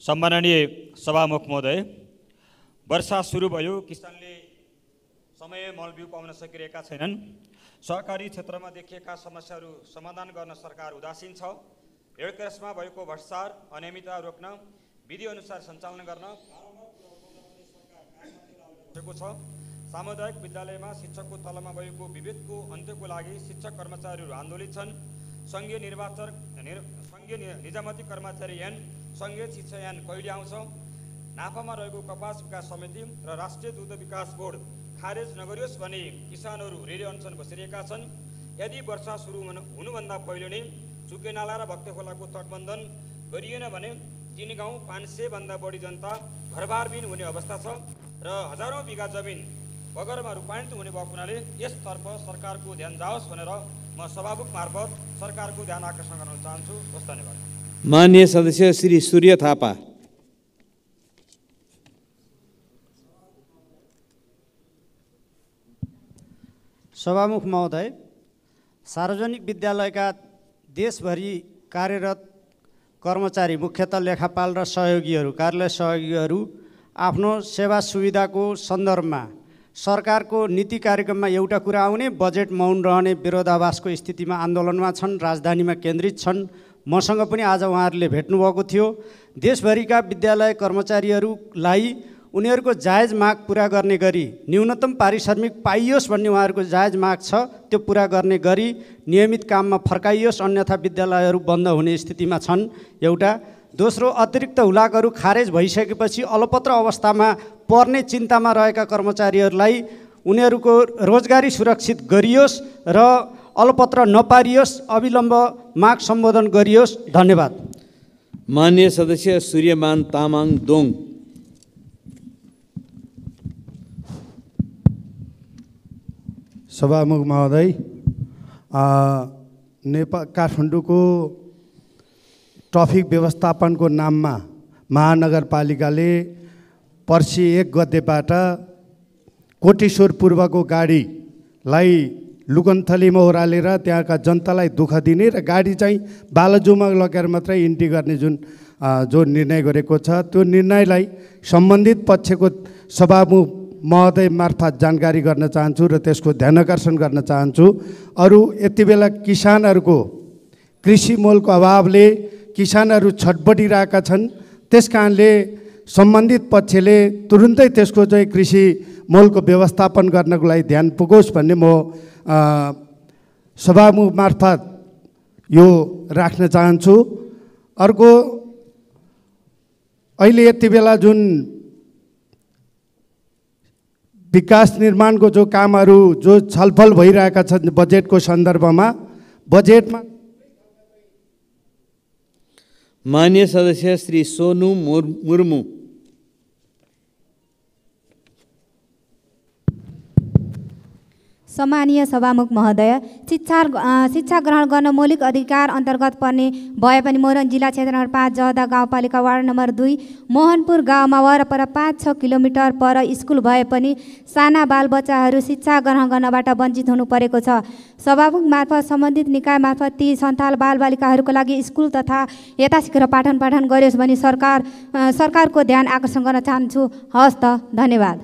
[SPEAKER 23] सम्माननीय सभामुख महोदय, वर्षा सुरु भयो, किसानले समय मल बिउ पाउन सकिरहेका छैनन्। सहकारी क्षेत्रमा देखिएका समस्याहरू समाधान गर्न सरकार उदासीन छ। हेडक्रेसमा भएको भ्रष्टाचार, अनियमितता रोक्न, विधि अनुसार सञ्चालन गर्न छ। सामुदायिक विद्यालयमा शिक्षकको तलमा भएको विभेदको अन्त्यको लागि शिक्षक कर्मचारीहरू आन्दोलित छन्। सङ्घीय निजामती कर्मचारी ऐन, सङ्घीय शिक्षा ऐन कहिले आउँछ? नाफामा रहेको कपास विकास समिति र राष्ट्रिय दुग्ध विकास बोर्ड खारेज नगरियोस् भनी किसानहरू रेली अनसन बसिरहेका छन्। यदि वर्षा सुरु हुनुभन्दा पहिले नै चुकेनाला र भक्तेखोलाको तटबन्धन गरिएन भने 3 गाउँ 500 भन्दा बढी जनता घरबारविहीन हुने अवस्था छ र हजारौँ बिघा जमिन बगरमा रूपान्तरित हुने भएको हुनाले यसतर्फ सरकारको ध्यान जाओस् भनेर म सभामुख मार्फत सरकारको ध्यान आकर्षण गर्न चाहन्छु। धन्यवाद।
[SPEAKER 7] माननीय सदस्य श्री सूर्य थापा।
[SPEAKER 24] सभामुख महोदय, सार्वजनिक विद्यालयका देशभरि कार्यरत कर्मचारी, मुख्यतः लेखापाल र सहयोगीहरू, कार्यालय सहयोगीहरू आफ्नो सेवा सुविधाको सन्दर्भमा सरकारको नीति कार्यक्रममा एउटा कुरा आउने, बजेट मौन रहने विरोधाभासको स्थितिमा आन्दोलनमा छन्, राजधानीमा केन्द्रित छन्। मसँग पनि आज उहाँहरूले भेट्नुभएको थियो। देशभरिका विद्यालय कर्मचारीहरूलाई उनीहरूको जायज माग पुरा गर्ने गरी न्यूनतम पारिश्रमिक पाइयोस् भन्ने उहाँहरूको जायज माग छ, त्यो पुरा गर्ने गरी नियमित काममा फर्काइयोस्, अन्यथा विद्यालयहरू बन्द हुने स्थितिमा छन्। एउटा दोस्रो, अतिरिक्त हुलाकहरू खारेज भइसकेपछि अलपत्र अवस्थामा पर्ने चिन्तामा रहेका कर्मचारीहरूलाई उनीहरूको रोजगारी सुरक्षित गरियोस् र अलपत्र नपारियोस्, अविलम्ब माग सम्बोधन गरियोस्। धन्यवाद।
[SPEAKER 7] माननीय सदस्य सूर्यमान तामाङ दोङ।
[SPEAKER 1] सभामुख महोदय, नेपाल काठमाडौँको ट्राफिक व्यवस्थापनको नाममा महानगरपालिकाले पर्सि 1 गतेबाट कोटेश्वर पूर्वको गाडीलाई लुकन्थलीमा ओह्रालेर त्यहाँका जनतालाई दुःख दिने र गाडी चाहिँ बालजुमा लगेर मात्रै इन्ट्री गर्ने जो निर्णय गरेको छ, त्यो निर्णयलाई सम्बन्धित पक्षको सभामुख महोदय मार्फत जानकारी गर्न चाहन्छु र त्यसको ध्यानाकर्षण गर्न चाहन्छु। अरू यति बेला किसानहरूको कृषि मोलको अभावले किसानहरू छटपटिरहेका छन्, त्यस कारणले सम्बन्धित पक्षले तुरुन्तै त्यसको चाहिँ कृषि मोलको व्यवस्थापन गर्नको लागि ध्यान पुगोस् भन्ने म सभामुख मार्फत यो राख्न चाहन्छु। अर्को, अहिले यति बेला जुन विकास निर्माणको जो कामहरू जो छलफल भइरहेका छन् बजेटको सन्दर्भमा, बजेटमा
[SPEAKER 7] माननीय सदस्य श्री सोनु मुर्मू।
[SPEAKER 2] सम्मानीय सभामुख महोदय, शिक्षा ग्रहण गर्न मौलिक अधिकार अन्तर्गत पर्ने भए पनि मोरङ जिल्ला क्षेत्र नम्बर 5 जहदा गाउँपालिका वार्ड नम्बर 2 मोहनपुर गाउँमा वरपर 5-6 किलोमिटर पर स्कुल भए पनि साना बालबच्चाहरू शिक्षा ग्रहण गर्नबाट वञ्चित हुनु परेको छ। सभामुख मार्फत सम्बन्धित निकाय मार्फत ती सन्ताल बालबालिकाहरूको लागि स्कुल तथा यथाशीघ्र पाठन गरियोस् भनी सरकारको ध्यान आकर्षण गर्न चाहन्छु। हस् त, धन्यवाद।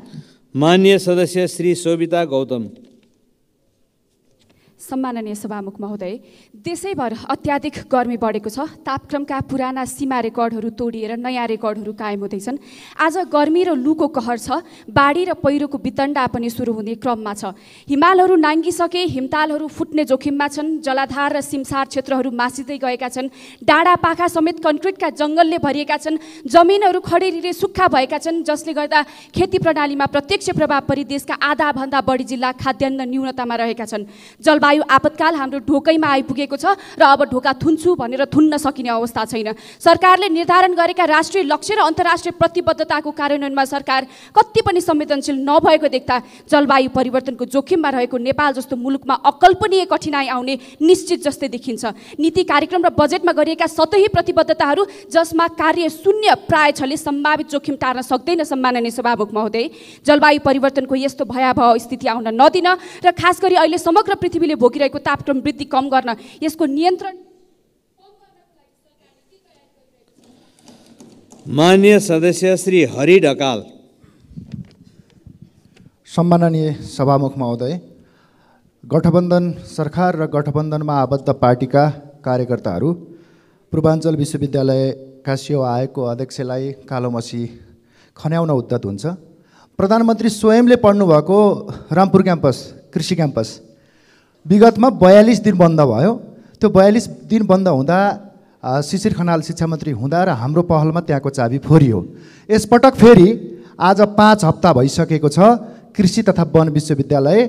[SPEAKER 7] माननीय सदस्य श्री शोभिता गौतम।
[SPEAKER 3] सम्माननीय सभामुख महोदय, देशैभर अत्याधिक गर्मी बढेको छ। तापक्रमका पुराना सीमा रेकर्डहरू तोडिएर नयाँ रेकर्डहरू कायम हुँदैछन्। आज गर्मी र लूको कहर छ। बाढी र पहिरोको वितण्डा पनि सुरु हुने क्रममा छ। हिमालहरू नाङ्गिसके, हिमतालहरू फुट्ने जोखिममा छन्। जलाधार र सिमसार क्षेत्रहरू मासिँदै गएका छन्। डाँडा पाखा समेत कन्क्रिटका जङ्गलले भरिएका छन्। जमिनहरू खडेरीले सुक्खा भएका छन्, जसले गर्दा खेती प्रणालीमा प्रत्यक्ष प्रभाव परि देशका आधाभन्दा बढी जिल्ला खाद्यान्न न्यूनतामा रहेका छन्। जलवायु आपतकाल हाम्रो ढोकैमा आइपुगेको छ र अब ढोका थुन्छु भनेर थुन्न सकिने अवस्था छैन। सरकारले निर्धारण गरेका राष्ट्रिय लक्ष्य र अन्तर्राष्ट्रिय प्रतिबद्धताको कार्यान्वयनमा सरकार कति पनि संवेदनशील नभएको देख्दा जलवायु परिवर्तनको जोखिममा रहेको नेपाल जस्तो मुलुकमा अकल्पनीय कठिनाइ आउने निश्चित जस्तै देखिन्छ। नीति कार्यक्रम र बजेटमा गरिएका सतही प्रतिबद्धताहरू जसमा कार्य शून्य प्राय छले सम्भावित जोखिम टार्न सक्दैन। सम्माननीय सभामुख महोदय, जलवायु परिवर्तनको यस्तो भयावह स्थिति आउन नदिन र खास गरी अहिले समग्र पृथ्वीले भोगिरहेको तापक्रम वृद्धि कम गर्न यसको नियन्त्रण।
[SPEAKER 7] माननीय सदस्य श्री हरि ढकाल।
[SPEAKER 5] सम्माननीय सभामुख महोदय, गठबन्धन सरकार र गठबन्धनमा आबद्ध पार्टीका कार्यकर्ताहरू पूर्वाञ्चल विश्वविद्यालयका सेवा आयोगको अध्यक्षलाई कालोमसी खन्याउन उद्धत हुन्छ। प्रधानमन्त्री स्वयंले पढ्नुभएको रामपुर क्याम्पस, कृषि क्याम्पस विगतमा 42 दिन बन्द भयो। त्यो 42 दिन बन्द हुँदा शिशिर खनाल शिक्षा मन्त्री हुँदा र हाम्रो पहलमा त्यहाँको चाबी फोरियो। यसपटक फेरि आज 5 हप्ता भइसकेको छ कृषि तथा वन विश्वविद्यालय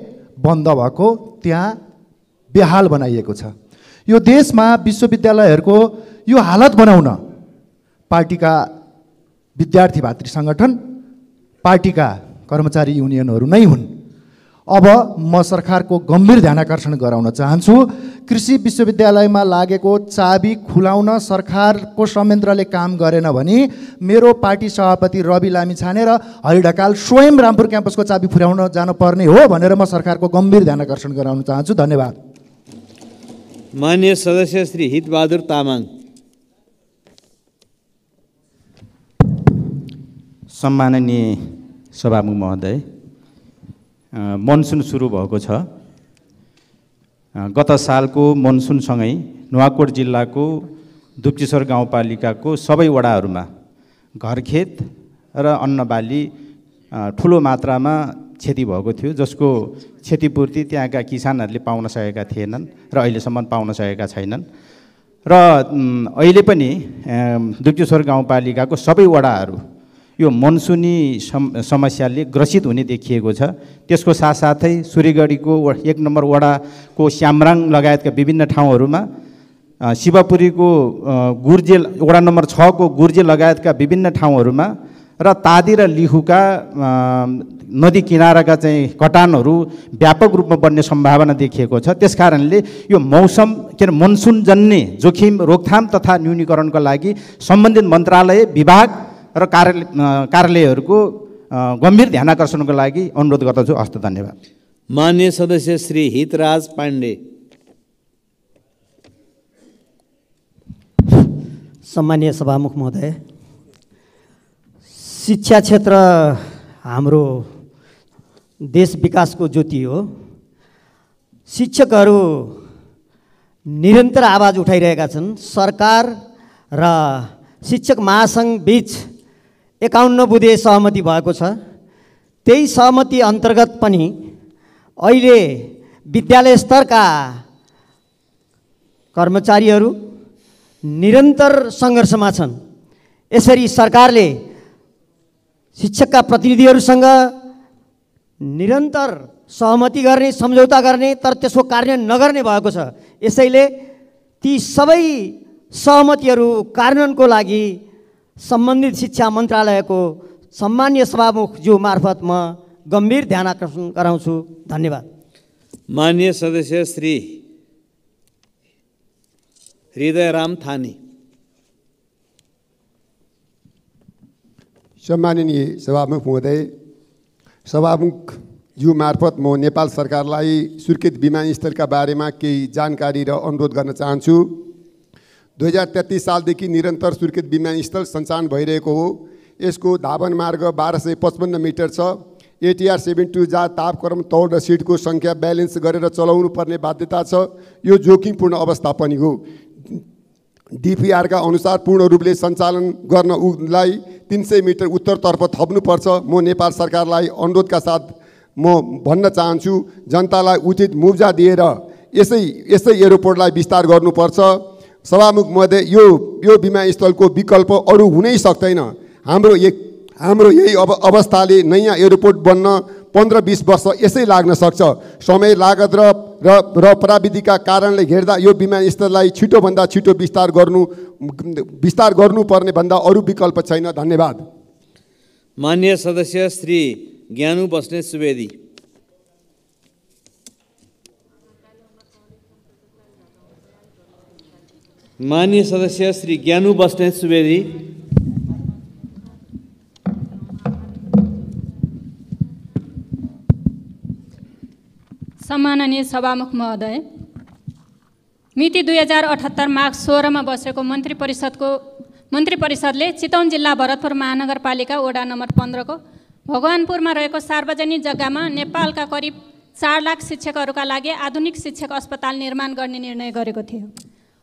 [SPEAKER 5] बन्द भएको, त्यहाँ बेहाल बनाइएको छ। यो देशमा विश्वविद्यालयहरूको यो हालत बनाउन पार्टीका विद्यार्थी भातृ सङ्गठन, पार्टीका कर्मचारी युनियनहरू नै हुन्। अब म सरकारको गम्भीर ध्यानाकर्षण गराउन चाहन्छु। कृषि विश्वविद्यालयमा लागेको चाबी खुलाउन सरकारको संयन्त्रले काम गरेन भने मेरो पार्टी सभापति रवि लामिछाने र हरि ढकाल स्वयं रामपुर क्याम्पसको चाबी फुर्याउन जानुपर्ने हो भनेर म सरकारको गम्भीर ध्यानाकर्षण गराउन चाहन्छु। धन्यवाद।
[SPEAKER 7] माननीय सदस्य श्री हितबहादुर तामाङ।
[SPEAKER 25] सम्माननीय सभामुख महोदय, मनसुन सुरु भएको छ। गत सालको मनसुनसँगै नुवाकोट जिल्लाको दुप्चेश्वर गाउँपालिकाको सबै वडाहरूमा घरखेत र अन्नबाली ठुलो मात्रामा क्षति भएको थियो, जसको क्षतिपूर्ति त्यहाँका किसानहरूले पाउन सकेका थिएनन् र अहिलेसम्म पाउन सकेका छैनन्। र अहिले पनि दुप्चेश्वर गाउँपालिकाको सबै वडाहरू यो मनसुनी समस्याले ग्रसित हुने देखिएको छ। त्यसको साथसाथै सुरीगढीको 1 नम्बर वडाको स्यामराङ लगायतका विभिन्न ठाउँहरूमा, शिवपुरीको गुर्जे वडा नम्बर 6 को गुर्जे लगायतका विभिन्न ठाउँहरूमा र तादी र लिहुका नदी किनाराका चाहिँ कटानहरू व्यापक रूपमा बढ्ने सम्भावना देखिएको छ। त्यसकारणले यो मौसम मनसुनजन्य जोखिम रोकथाम तथा न्यूनीकरणको लागि सम्बन्धित मन्त्रालय, विभाग र कार्यालयहरूको गम्भीर ध्यानाकर्षणको लागि अनुरोध गर्दछु। हस्त धन्यवाद।
[SPEAKER 7] मान्य सदस्य श्री हितराज पाण्डे।
[SPEAKER 6] सम्मानीय सभामुख महोदय, शिक्षा क्षेत्र हाम्रो देश विकासको ज्योति हो। शिक्षकहरू निरन्तर आवाज उठाइरहेका छन्। सरकार र शिक्षक महासङ्घ बीच 51 बुँदे सहमति भएको छ। त्यही सहमति अन्तर्गत पनि अहिले विद्यालय स्तरका कर्मचारीहरू निरन्तर सङ्घर्षमा छन्। यसरी सरकारले शिक्षकका प्रतिनिधिहरूसँग निरन्तर सहमति गर्ने, सम्झौता गर्ने, तर त्यसको कार्यान्वयन नगर्ने भएको छ। यसैले ती सबै सहमतिहरू कार्यान्वयनको लागि सम्बन्धित शिक्षा मन्त्रालयको सम्मानीय सभामुखज्यू मार्फत म गम्भीर ध्यानाकर्षण गराउँछु। धन्यवाद।
[SPEAKER 7] मान्य सदस्य श्री हृदयराम थानी।
[SPEAKER 8] सम्माननीय सभामुख महोदय, सभामुखज्यू मार्फत म नेपाल सरकारलाई स्वीकृत विमानस्थलका बारेमा केही जानकारी र अनुरोध गर्न चाहन्छु। 2033 सालदेखि निरन्तर स्वीकृत विमानस्थल सञ्चालन भइरहेको हो। यसको धावन मार्ग 1255 मिटर छ। ATR 72 जाँच तापक्रम, तौल र सिटको सङ्ख्या ब्यालेन्स गरेर चलाउनु पर्ने बाध्यता छ। यो जोखिमपूर्ण अवस्था पनि हो। DPR का अनुसार पूर्ण रूपले सञ्चालन गर्न उलाई 300 मिटर उत्तरतर्फ थप्नुपर्छ। म नेपाल सरकारलाई अनुरोधका साथ म भन्न चाहन्छु, जनतालाई उचित मुआवजा दिएर यसै एयरपोर्टलाई विस्तार गर्नुपर्छ। सभामुख महोदय, यो विमानस्थलको विकल्प अरू हुनै सक्दैन। हाम्रो यही अवस्थाले नयाँ एयरपोर्ट बन्न 15-20 वर्ष यसै लाग्न सक्छ। समय लागत र प्राविधिकका कारणले हेर्दा यो विमानस्थललाई छिटोभन्दा छिटो विस्तार गर्नुपर्ने भन्दा अरू विकल्प छैन। धन्यवाद।
[SPEAKER 7] मान्य सदस्य श्री ज्ञानु बस्नेत सुवेदी। मान्य सदस्य श्री ज्ञानु बस्नेत सुवेदी।
[SPEAKER 18] सम्माननीय सभामुख महोदय, मिति 2078 माघ 16 मा बसेको मन्त्री परिषदले चितवन जिल्ला भरतपुर महानगरपालिका वडा नम्बर 15 को भगवानपुरमा रहेको सार्वजनिक जग्गामा नेपालका करिब 4 लाख शिक्षकहरूका लागि आधुनिक शिक्षक अस्पताल निर्माण गर्ने निर्णय गरेको थियो।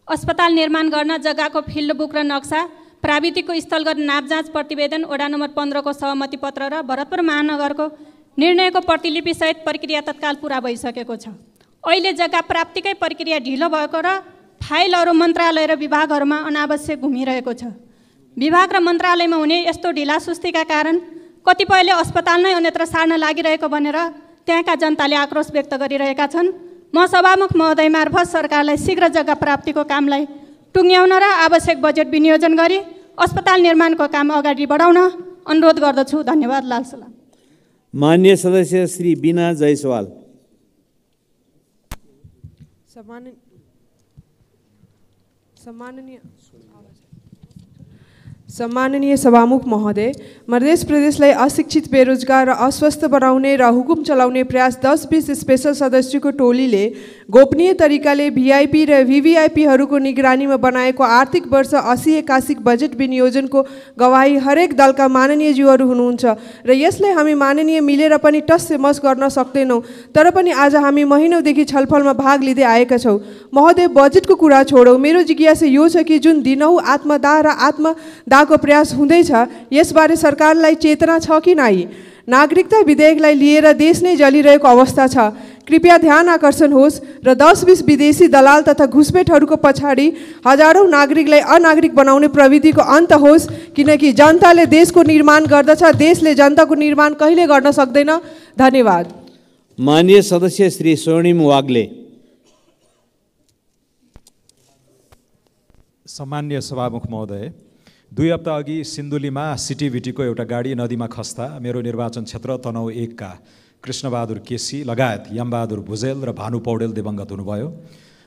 [SPEAKER 18] अस्पताल निर्माण गर्न जग्गाको फिल्ड बुक र नक्सा, प्राविधिकको स्थलगत नाप जाँच प्रतिवेदन, वडा नम्बर 15 को सहमति पत्र र भरतपुर महानगरको निर्णयको प्रतिलिपि सहित प्रक्रिया तत्काल पुरा भइसकेको छ। अहिले जग्गा प्राप्तिकै प्रक्रिया ढिलो भएको र फाइलहरू मन्त्रालय र विभागहरूमा अनावश्यक घुमिरहेको छ। विभाग र मन्त्रालयमा हुने यस्तो ढिलासुस्तीका कारण कतिपयले अस्पताल नै अन्यत्र सार्न लागिरहेको भनेर त्यहाँका जनताले आक्रोश व्यक्त गरिरहेका छन्। म सभामुख महोदय मार्फत सरकारलाई शीघ्र जग्गा प्राप्तिको कामलाई टुङ्ग्याउन र आवश्यक बजेट विनियोजन गरी अस्पताल निर्माणको काम अगाडि बढाउन अनुरोध गर्दछु। धन्यवाद। लाल सलाम।
[SPEAKER 7] मान्य सदस्य श्री बीना जयसवाल।
[SPEAKER 9] सम्माननीय सभामुख महोदय, मध्य प्रदेशलाई अशिक्षित, बेरोजगार र अस्वस्थ बनाउने र हुकुम चलाउने प्रयास 10-20 स्पेशल सदस्यको टोलीले गोपनीय तरिकाले VIP र VVIPहरूको निगरानीमा बनाएको आर्थिक वर्ष 80-81 बजेट विनियोजनको गवाही हरेक दलका माननीय ज्यूहरू हुनुहुन्छ र यसलाई हामी माननीय मिलेर पनि टस्से मस गर्न सक्दैनौँ। तर पनि आज हामी महिनौदेखि छलफलमा भाग लिँदै आएका छौँ। महोदय, बजेटको कुरा छोडौँ, मेरो जिज्ञासा यो छ कि जुन दिनहुँ आत्मदाह र आत्मदाहको प्रयास हुँदैछ, यसबारे सरकारलाई चेतना छ कि नै? नागरिकता विधेयकलाई लिएर देश नै जलिरहेको अवस्था छ। कृपया ध्यान आकर्षण होस् र 10-20 विदेशी दलाल तथा घुसपेठहरूको पछाडि हजारौँ नागरिकलाई अनागरिक बनाउने प्रविधिको अन्त होस्, किनकि जनताले देशको निर्माण गर्दछ, देशले जनताको निर्माण कहिले गर्न सक्दैन। धन्यवाद।
[SPEAKER 7] माननीय सदस्य श्री स्वर्णिम वाग्ले।
[SPEAKER 10] सम्माननीय सभामुख महोदय, 2 हप्ता अघि सिन्धुलीमा सिटिभिटीको एउटा गाडी नदीमा खस्दा मेरो निर्वाचन क्षेत्र तनहुँ 1 का कृष्णबहादुर केसी लगायत यमबहादुर भुजेल र भानु पौडेल दिवंगत हुनुभयो।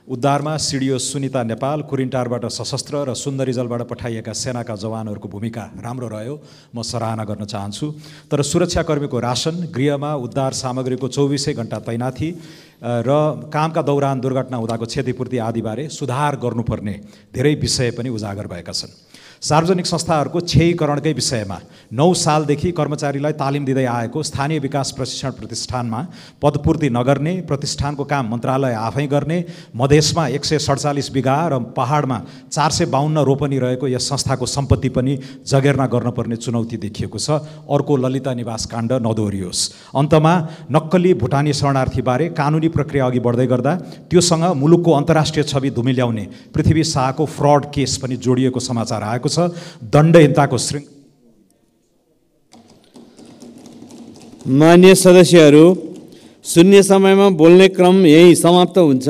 [SPEAKER 10] उद्धारमा सिडिओ सुनिता नेपाल, कुरिन्टारबाट सशस्त्र र सुन्दरीजलबाट पठाइएका सेनाका जवानहरूको भूमिका राम्रो रह्यो, म सराहना गर्न चाहन्छु। तर सुरक्षाकर्मीको राशन, गृहमा उद्धार सामग्रीको 24 घण्टा तैनाथी र कामका दौरान दुर्घटना हुँदाको क्षतिपूर्ति आदिबारे सुधार गर्नुपर्ने धेरै विषय पनि उजागर भएका छन्। सार्वजनिक संस्थाहरूको क्षयीकरणकै विषयमा 9 सालदेखि कर्मचारीलाई तालिम दिँदै आएको स्थानीय विकास प्रशिक्षण प्रतिष्ठानमा पदपूर्ति नगर्ने, प्रतिष्ठानको काम मन्त्रालय आफै गर्ने, मधेसमा 147 बिघा र पहाडमा 452 रोपनी रहेको यस संस्थाको सम्पत्ति पनि जगेर्ना गर्नुपर्ने चुनौती देखिएको छ। अर्को ललिता निवास काण्ड नदोहोरियोस्। अन्तमा नक्कली भुटानी शरणार्थीबारे कानुनी प्रक्रिया अघि बढ्दै गर्दा त्योसँग मुलुकको अन्तर्राष्ट्रिय छवि धुमिल्याउने पृथ्वी शाहको फ्रड केस पनि जोडिएको समाचार आएको छ। दण्डहीनताको
[SPEAKER 7] मान्य सदस्यहरू, शून्य समयमा बोल्ने क्रम यही समाप्त हुन्छ।